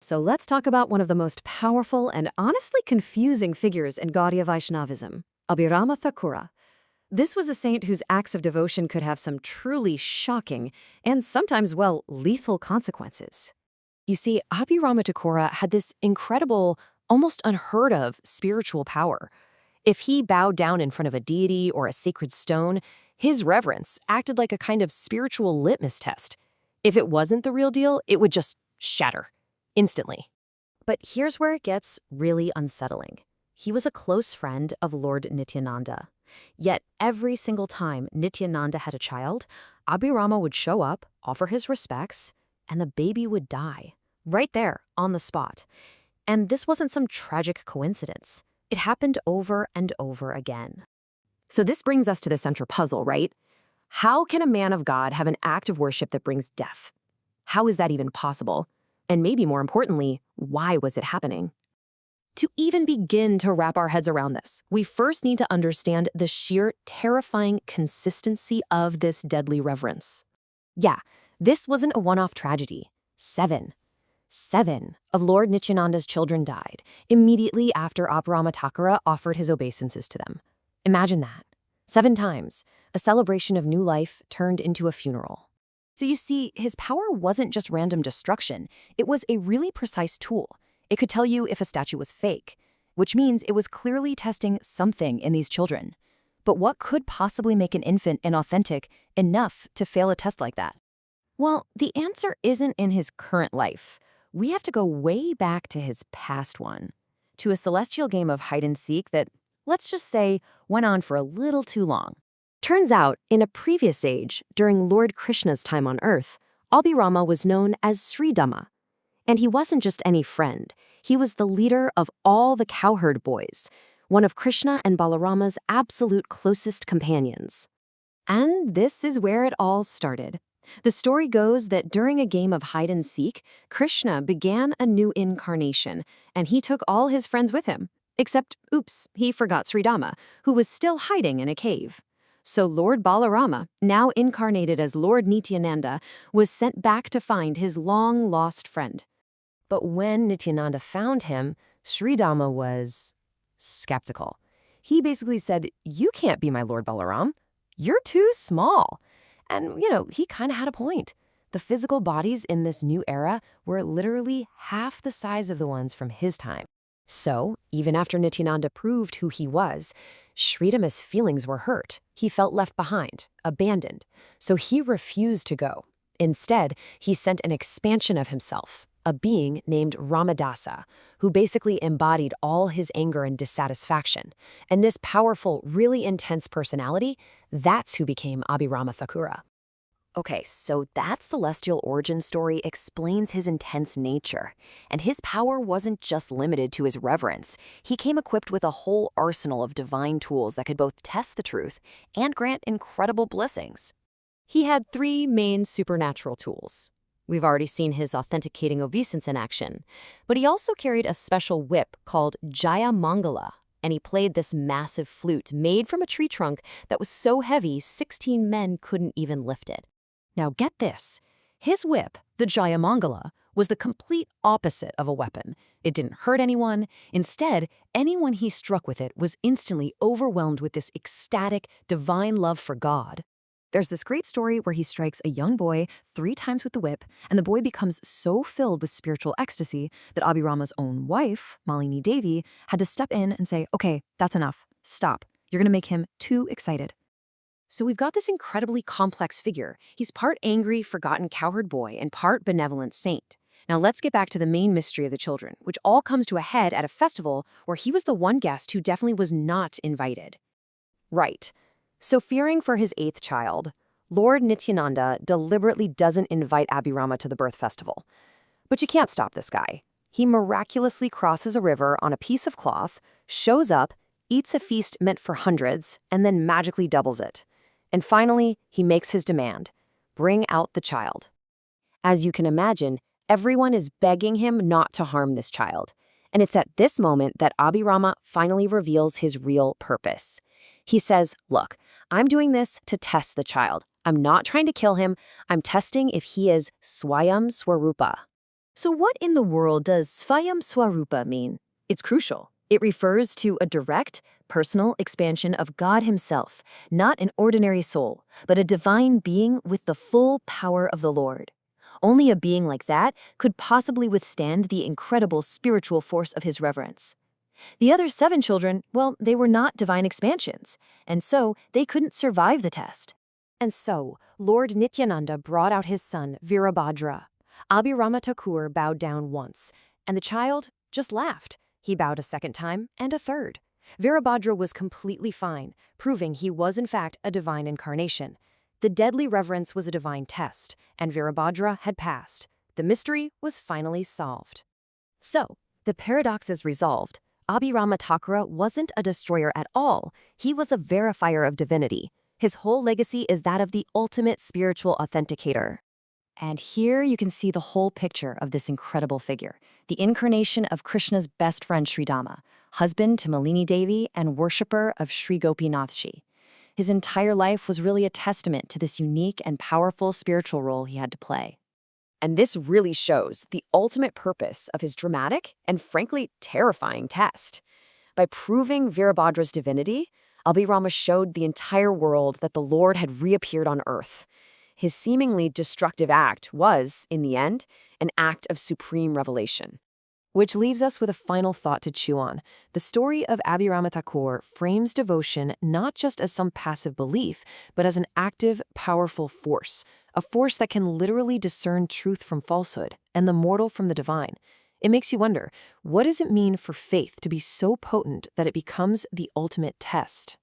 So let's talk about one of the most powerful and honestly confusing figures in Gaudiya Vaishnavism, Abhiram Thakura. This was a saint whose acts of devotion could have some truly shocking and sometimes, well, lethal consequences. You see, Abhiram Thakura had this incredible, almost unheard of spiritual power. If he bowed down in front of a deity or a sacred stone, his reverence acted like a kind of spiritual litmus test. If it wasn't the real deal, it would just shatter instantly. But here's where it gets really unsettling. He was a close friend of Lord Nityananda. Yet every single time Nityananda had a child, Abhirama would show up, offer his respects, and the baby would die. Right there, on the spot. And this wasn't some tragic coincidence. It happened over and over again. So this brings us to the central puzzle, right? How can a man of God have an act of worship that brings death? How is that even possible? And maybe more importantly, why was it happening? To even begin to wrap our heads around this, we first need to understand the sheer terrifying consistency of this deadly reverence. Yeah, this wasn't a one-off tragedy. Seven of Lord Nityananda's children died immediately after Abhiram Thakura offered his obeisances to them. Imagine that. 7 times, a celebration of new life turned into a funeral. So you see, his power wasn't just random destruction, it was a really precise tool. It could tell you if a statue was fake, which means it was clearly testing something in these children. But what could possibly make an infant inauthentic enough to fail a test like that? Well, the answer isn't in his current life. We have to go way back to his past one, to a celestial game of hide-and-seek that, let's just say, went on for a little too long. Turns out, in a previous age, during Lord Krishna's time on Earth, Abhirama was known as Sridama. And he wasn't just any friend. He was the leader of all the cowherd boys, one of Krishna and Balarama's absolute closest companions. And this is where it all started. The story goes that during a game of hide-and-seek, Krishna began a new incarnation, and he took all his friends with him. Except, oops, he forgot Sridama, who was still hiding in a cave. So Lord Balarama, now incarnated as Lord Nityananda, was sent back to find his long-lost friend. But when Nityananda found him, Sridama was skeptical. He basically said, "You can't be my Lord Balaram. You're too small." And, he kind of had a point. The physical bodies in this new era were literally half the size of the ones from his time. So, even after Nityananda proved who he was, Sridama's feelings were hurt. He felt left behind, abandoned. So he refused to go. Instead, he sent an expansion of himself, a being named Ramadasa, who basically embodied all his anger and dissatisfaction. And this powerful, really intense personality, that's who became Abhiram Thakura. Okay, so that celestial origin story explains his intense nature. And his power wasn't just limited to his reverence. He came equipped with a whole arsenal of divine tools that could both test the truth and grant incredible blessings. He had 3 main supernatural tools. We've already seen his authenticating obeisance in action, but he also carried a special whip called Jaya Mangala, and he played this massive flute made from a tree trunk that was so heavy 16 men couldn't even lift it. Now get this, his whip, the Jaya Mangala, was the complete opposite of a weapon. It didn't hurt anyone. Instead, anyone he struck with it was instantly overwhelmed with this ecstatic, divine love for God. There's this great story where he strikes a young boy 3 times with the whip, and the boy becomes so filled with spiritual ecstasy that Abhirama's own wife, Malini Devi, had to step in and say, "Okay, that's enough. Stop. You're going to make him too excited." So we've got this incredibly complex figure. He's part angry, forgotten cowherd boy and part benevolent saint. Now let's get back to the main mystery of the children, which all comes to a head at a festival where he was the one guest who definitely was not invited. Right. So fearing for his 8th child, Lord Nityananda deliberately doesn't invite Abhirama to the birth festival. But you can't stop this guy. He miraculously crosses a river on a piece of cloth, shows up, eats a feast meant for hundreds, and then magically doubles it. And finally, he makes his demand. Bring out the child. As you can imagine, everyone is begging him not to harm this child. And it's at this moment that Abhirama finally reveals his real purpose. He says, "Look, I'm doing this to test the child. I'm not trying to kill him. I'm testing if he is Swayam Swarupa." So what in the world does Svayam Swarupa mean? It's crucial. It refers to a direct, personal expansion of God himself, not an ordinary soul, but a divine being with the full power of the Lord. Only a being like that could possibly withstand the incredible spiritual force of his reverence. The other 7 children, well, they were not divine expansions, and so they couldn't survive the test. And so, Lord Nityananda brought out his son, Virabhadra. Abhiram Thakura bowed down once, and the child just laughed. He bowed a second time, and a third. Virabhadra was completely fine, proving he was in fact a divine incarnation. The deadly reverence was a divine test, and Virabhadra had passed. The mystery was finally solved. So, the paradox is resolved. Abhiram Thakura wasn't a destroyer at all. He was a verifier of divinity. His whole legacy is that of the ultimate spiritual authenticator. And here you can see the whole picture of this incredible figure, the incarnation of Krishna's best friend Sridama, husband to Malini Devi and worshipper of Sri Gopinathji. His entire life was really a testament to this unique and powerful spiritual role he had to play. And this really shows the ultimate purpose of his dramatic and frankly terrifying test. By proving Virabhadra's divinity, Abhirama showed the entire world that the Lord had reappeared on earth. His seemingly destructive act was, in the end, an act of supreme revelation. Which leaves us with a final thought to chew on. The story of Abhiram Thakura frames devotion not just as some passive belief, but as an active, powerful force, a force that can literally discern truth from falsehood and the mortal from the divine. It makes you wonder, what does it mean for faith to be so potent that it becomes the ultimate test?